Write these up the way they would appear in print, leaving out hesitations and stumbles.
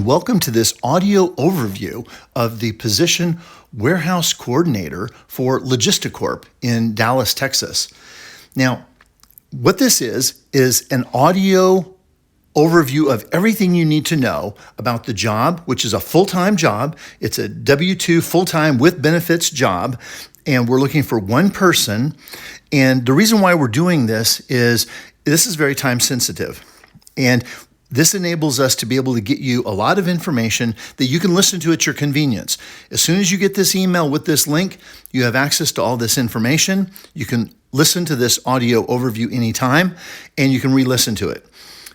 and welcome to this audio overview of the position Warehouse Coordinator for Logisticorp in Dallas, Texas. Now, what this is an audio overview of everything you need to know about the job, which is a full-time job. It's a W-2 full-time with benefits job, and we're looking for one person. And the reason why we're doing this is very time sensitive. And this enables us to be able to get you a lot of information that you can listen to at your convenience. As soon as you get this email with this link, you have access to all this information. You can listen to this audio overview anytime, and you can re-listen to it.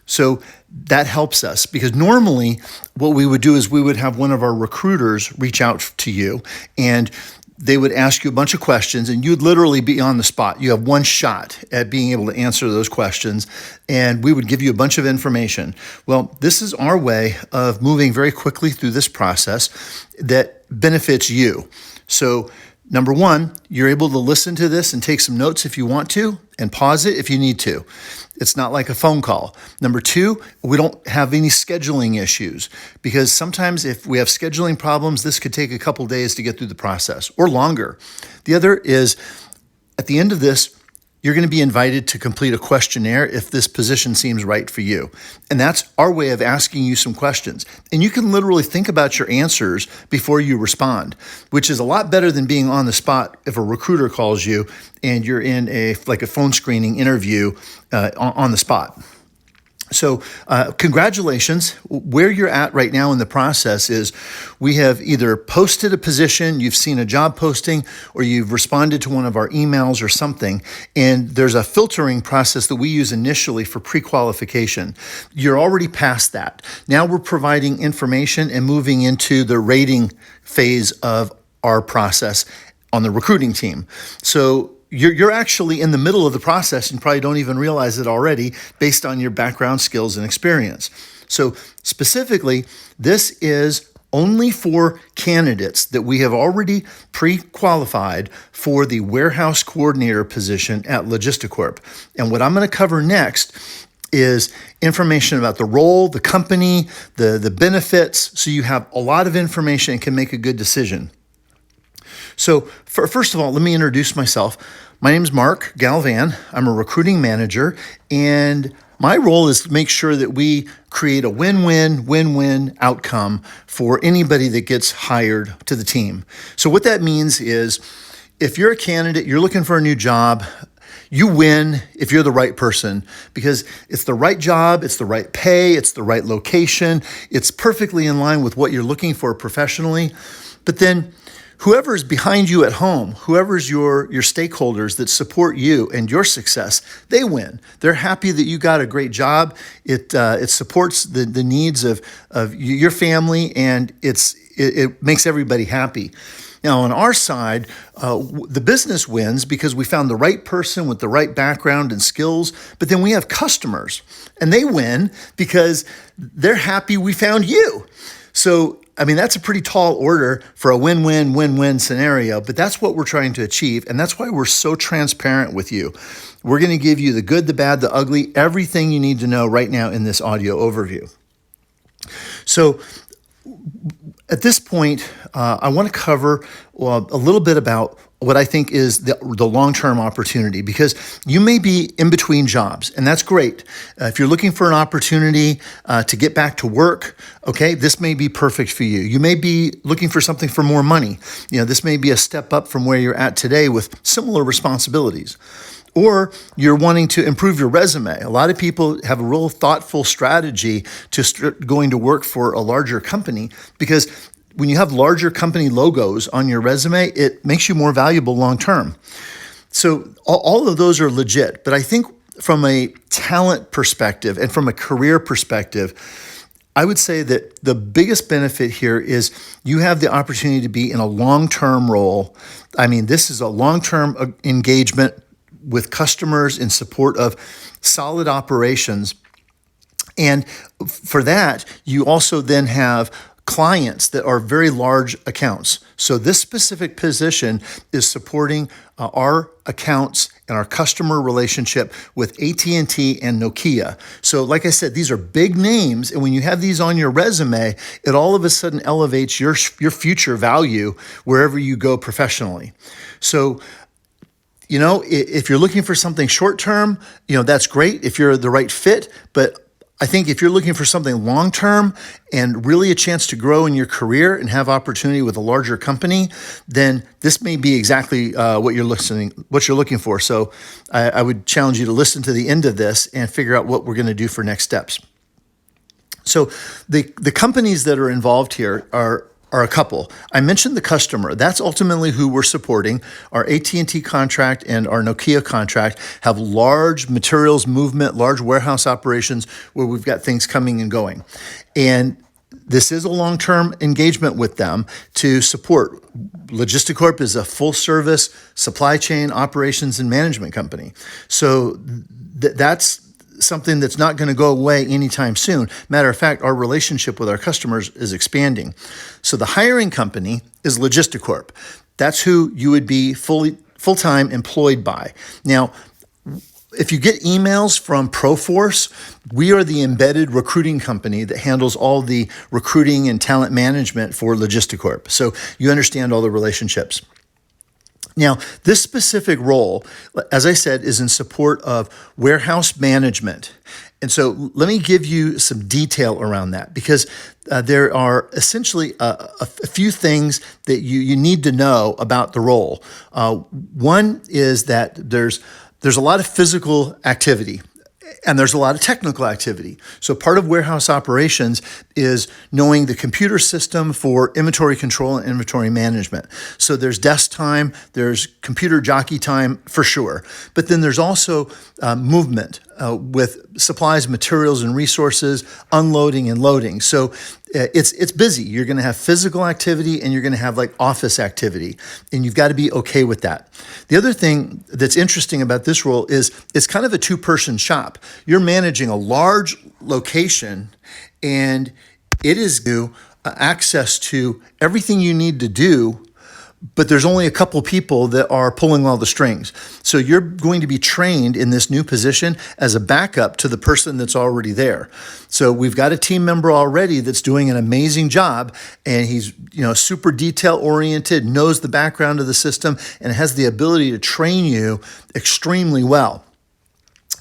So that helps us, because normally what we would do is we would have one of our recruiters reach out to you, and they would ask you a bunch of questions, and you'd literally be on the spot. You have one shot at being able to answer those questions, and we would give you a bunch of information. Well, this is our way of moving very quickly through this process that benefits you. So number one, you're able to listen to this and take some notes if you want to, and pause it if you need to. It's not like a phone call. Number two, we don't have any scheduling issues, because sometimes if we have scheduling problems, this could take a couple days to get through the process or longer. The other is, at the end of this, you're going to be invited to complete a questionnaire if this position seems right for you. And that's our way of asking you some questions. And you can literally think about your answers before you respond, which is a lot better than being on the spot if a recruiter calls you and you're in a phone screening interview on the spot. So congratulations. Where you're at right now in the process is we have either posted a position, you've seen a job posting, or you've responded to one of our emails or something, and there's a filtering process that we use initially for pre-qualification. You're already past that. Now we're providing information and moving into the rating phase of our process on the recruiting team. So you're actually in the middle of the process and probably don't even realize it already based on your background, skills, and experience. So specifically, this is only for candidates that we have already pre-qualified for the warehouse coordinator position at Logisticorp. And what I'm going to cover next is information about the role, the company, the benefits, so you have a lot of information and can make a good decision. So first of all, let me introduce myself. My name is Mark Galvan. I'm a recruiting manager, and my role is to make sure that we create a win-win outcome for anybody that gets hired to the team. So what that means is, if you're a candidate, you're looking for a new job, you win if you're the right person, because it's the right job, it's the right pay, it's the right location, it's perfectly in line with what you're looking for professionally. But then whoever is behind you at home, whoever's your stakeholders that support you and your success, they win. They're happy that you got a great job. It supports the needs of your family, and it makes everybody happy. Now, on our side, the business wins because we found the right person with the right background and skills, but then we have customers, and they win because they're happy we found you. So, that's a pretty tall order for a win-win scenario, but that's what we're trying to achieve, and that's why we're so transparent with you. We're going to give you the good, the bad, the ugly, everything you need to know right now in this audio overview. So at this point, I want to cover a little bit about what I think is the long-term opportunity, because you may be in between jobs, and that's great. If you're looking for an opportunity to get back to work, okay, this may be perfect for you. You may be looking for something for more money. This may be a step up from where you're at today with similar responsibilities. Or you're wanting to improve your resume. A lot of people have a real thoughtful strategy to start going to work for a larger company, because when you have larger company logos on your resume, it makes you more valuable long-term. So all of those are legit. But I think from a talent perspective and from a career perspective, I would say that the biggest benefit here is you have the opportunity to be in a long-term role. This is a long-term engagement with customers in support of solid operations. And for that, you also then have clients that are very large accounts. So this specific position is supporting our accounts and our customer relationship with AT&T and Nokia. So like I said, these are big names, and when you have these on your resume, it all of a sudden elevates your future value wherever you go professionally. So if you're looking for something short term, that's great if you're the right fit. But I think if you're looking for something long term and really a chance to grow in your career and have opportunity with a larger company, then this may be exactly what you're looking for. So I would challenge you to listen to the end of this and figure out what we're going to do for next steps. So the companies that are involved here are a couple. I mentioned the customer. That's ultimately who we're supporting. Our AT&T contract and our Nokia contract have large materials movement, large warehouse operations where we've got things coming and going. And this is a long-term engagement with them to support. Logisticorp is a full-service supply chain operations and management company. So that's something that's not going to go away anytime soon. Matter of fact, our relationship with our customers is expanding. So the hiring company is Logisticorp. That's who you would be full-time employed by. Now, if you get emails from Proforce, we are the embedded recruiting company that handles all the recruiting and talent management for Logisticorp. So you understand all the relationships. Now, this specific role, as I said, is in support of warehouse management. And so let me give you some detail around that, because there are essentially a few things that you need to know about the role. One is that there's a lot of physical activity. And there's a lot of technical activity. So part of warehouse operations is knowing the computer system for inventory control and inventory management. So there's desk time, there's computer jockey time for sure. But then there's also movement with supplies, materials, and resources, unloading and loading. So it's busy. You're going to have physical activity and you're going to have like office activity, and you've got to be okay with that. The other thing that's interesting about this role is it's kind of a two-person shop. You're managing a large location, and it is you access to everything you need to do, but there's only a couple people that are pulling all the strings. So you're going to be trained in this new position as a backup to the person that's already there. So we've got a team member already that's doing an amazing job, and he's super detail oriented, knows the background of the system, and has the ability to train you extremely well.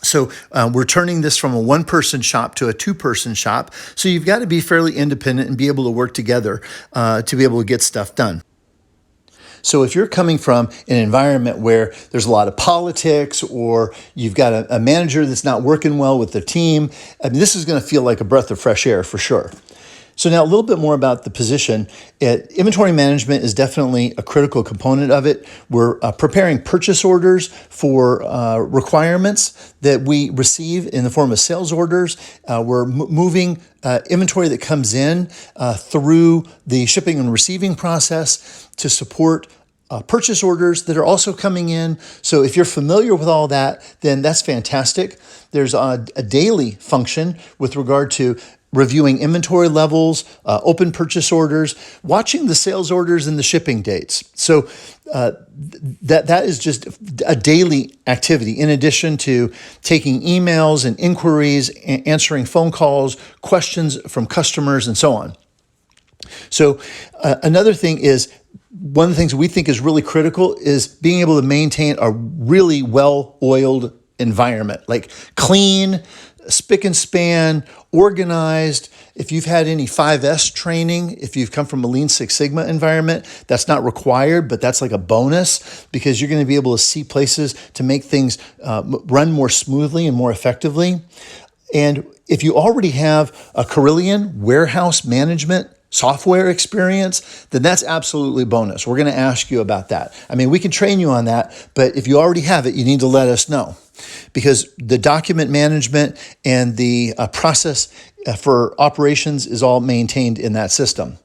So we're turning this from a one-person shop to a two-person shop. So you've got to be fairly independent and be able to work together to be able to get stuff done. So if you're coming from an environment where there's a lot of politics, or you've got a manager that's not working well with the team, this is going to feel like a breath of fresh air for sure. So now a little bit more about the position. Inventory management is definitely a critical component of it. We're preparing purchase orders for requirements that we receive in the form of sales orders. We're moving inventory that comes in through the shipping and receiving process to support purchase orders that are also coming in. So if you're familiar with all that, then that's fantastic. There's a daily function with regard to reviewing inventory levels, open purchase orders, watching the sales orders and the shipping dates. So that is just a daily activity, in addition to taking emails and inquiries, answering phone calls, questions from customers, and so on. So another thing is, one of the things we think is really critical is being able to maintain a really well-oiled environment, like clean, spick and span, organized. If you've had any 5S training, if you've come from a Lean Six Sigma environment, that's not required, but that's like a bonus, because you're going to be able to see places to make things run more smoothly and more effectively. And if you already have a Carillion warehouse management software experience, then that's absolutely bonus. We're going to ask you about that. I mean, we can train you on that, but if you already have it, you need to let us know, because the document management and the process for operations is all maintained in that system.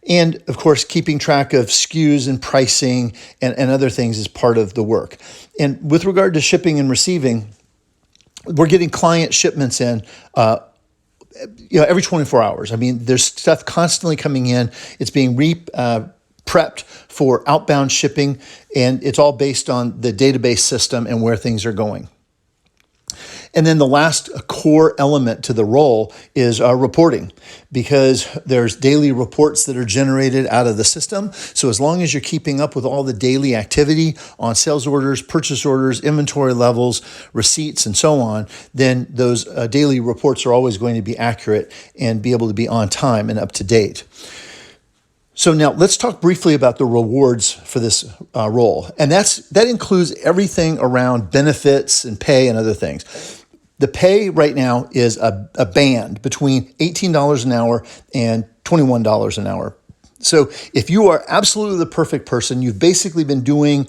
And of course, keeping track of SKUs and pricing and other things is part of the work. And with regard to shipping and receiving, we're getting client shipments in every 24 hours. I mean, there's stuff constantly coming in. It's being prepped for outbound shipping, and it's all based on the database system and where things are going. And then the last core element to the role is reporting, because there's daily reports that are generated out of the system. So as long as you're keeping up with all the daily activity on sales orders, purchase orders, inventory levels, receipts, and so on, then those daily reports are always going to be accurate and be able to be on time and up to date. So now let's talk briefly about the rewards for this role. And that includes everything around benefits and pay and other things. The pay right now is a band between $18 an hour and $21 an hour. So if you are absolutely the perfect person, you've basically been doing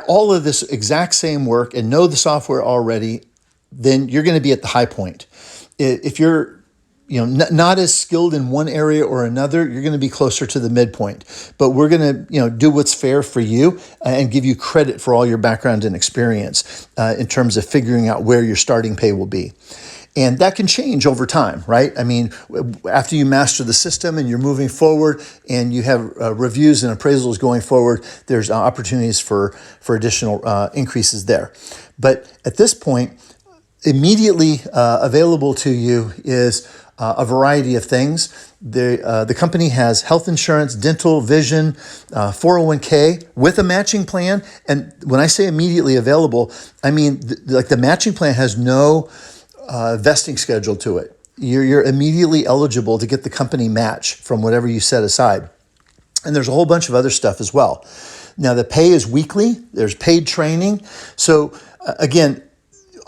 all of this exact same work and know the software already, then you're going to be at the high point. If you're not as skilled in one area or another, you're going to be closer to the midpoint. But we're going to, do what's fair for you and give you credit for all your background and experience in terms of figuring out where your starting pay will be. And that can change over time, right? I mean, after you master the system and you're moving forward and you have reviews and appraisals going forward, there's opportunities for additional increases there. But at this point, immediately available to you is a variety of things. The company has health insurance, dental, vision, 401k with a matching plan. And when I say immediately available, I mean the matching plan has no vesting schedule to it. You're immediately eligible to get the company match from whatever you set aside. And there's a whole bunch of other stuff as well. Now the pay is weekly. There's paid training. So again,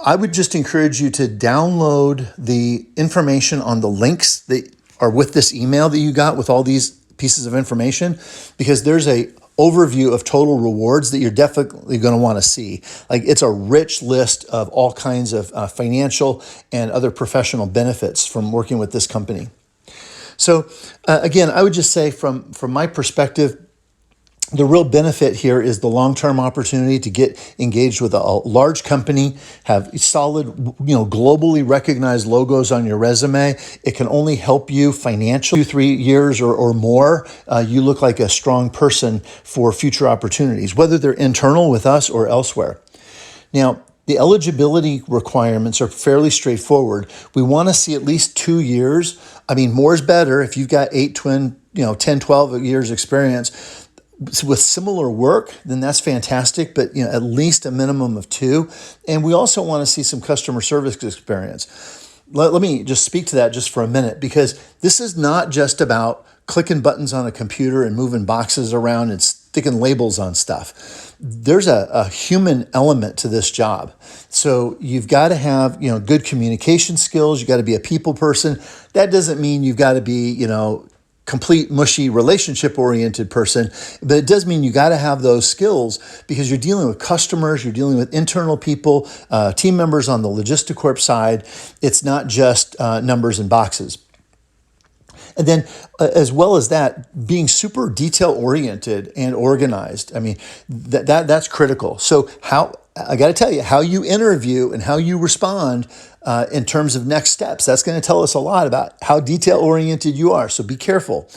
I would just encourage you to download the information on the links that are with this email that you got with all these pieces of information, because there's a overview of total rewards that you're definitely going to want to see. Like, it's a rich list of all kinds of financial and other professional benefits from working with this company. So again, I would just say from my perspective, the real benefit here is the long-term opportunity to get engaged with a large company, have solid, globally recognized logos on your resume. It can only help you financially. 2-3 years or more, you look like a strong person for future opportunities, whether they're internal with us or elsewhere. Now, the eligibility requirements are fairly straightforward. We want to see at least 2 years. I mean, more is better. If you've got 10, 12 years experience with similar work, then that's fantastic, but at least a minimum of 2. And we also want to see some customer service experience. Let me just speak to that just for a minute, because this is not just about clicking buttons on a computer and moving boxes around and sticking labels on stuff. There's a human element to this job. So you've got to have, good communication skills. You've got to be a people person. That doesn't mean you've got to be, complete mushy relationship oriented person, but it does mean you got to have those skills, because you're dealing with customers, you're dealing with internal people, team members on the Logisticorp side. It's not just numbers and boxes. And then as well as that, being super detail oriented and organized. I mean, that's critical. So I got to tell you, how you interview and how you respond in terms of next steps, that's going to tell us a lot about how detail-oriented you are. So be careful.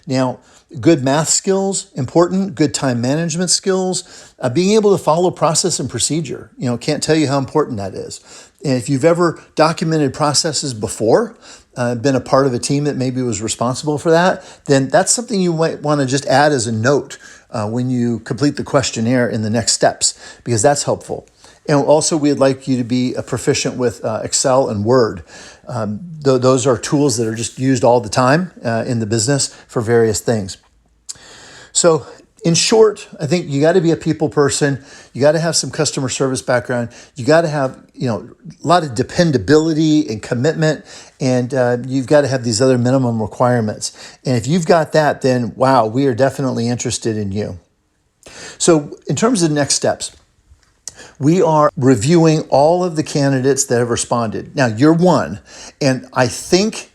Now, good math skills, important. Good time management skills. Being able to follow process and procedure. Can't tell you how important that is. And if you've ever documented processes before, been a part of a team that maybe was responsible for that, then that's something you might want to just add as a note when you complete the questionnaire in the next steps, because that's helpful. And also, we'd like you to be proficient with Excel and Word. Those are tools that are just used all the time in the business for various things. So in short, I think you got to be a people person. You got to have some customer service background. You got to have, a lot of dependability and commitment, and you've got to have these other minimum requirements. And if you've got that, then wow, we are definitely interested in you. So in terms of next steps, we are reviewing all of the candidates that have responded. Now, you're one, and I think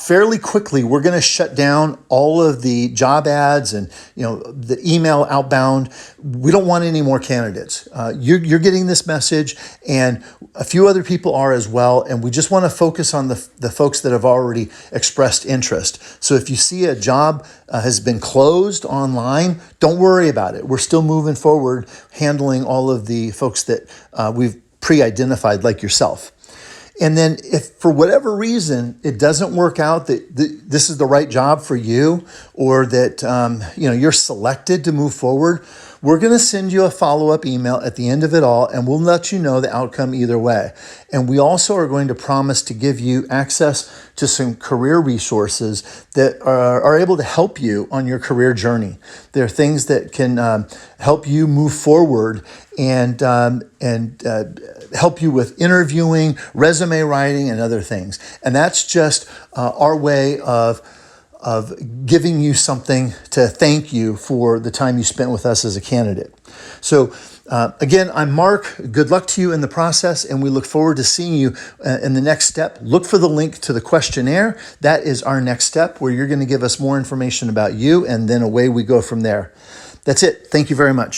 fairly quickly, we're going to shut down all of the job ads and the email outbound. We don't want any more candidates. You're getting this message, and a few other people are as well. And we just want to focus on the folks that have already expressed interest. So if you see a job has been closed online, don't worry about it. We're still moving forward, handling all of the folks that we've pre-identified, like yourself. And then if for whatever reason it doesn't work out that this is the right job for you, or that you're selected to move forward, we're going to send you a follow-up email at the end of it all, and we'll let you know the outcome either way. And we also are going to promise to give you access to some career resources that are able to help you on your career journey. There are things that can help you move forward and help you with interviewing, resume writing, and other things. And that's just our way of giving you something to thank you for the time you spent with us as a candidate. So again, I'm Mark. Good luck to you in the process, and we look forward to seeing you in the next step. Look for the link to the questionnaire. That is our next step, where you're going to give us more information about you, and then away we go from there. That's it. Thank you very much.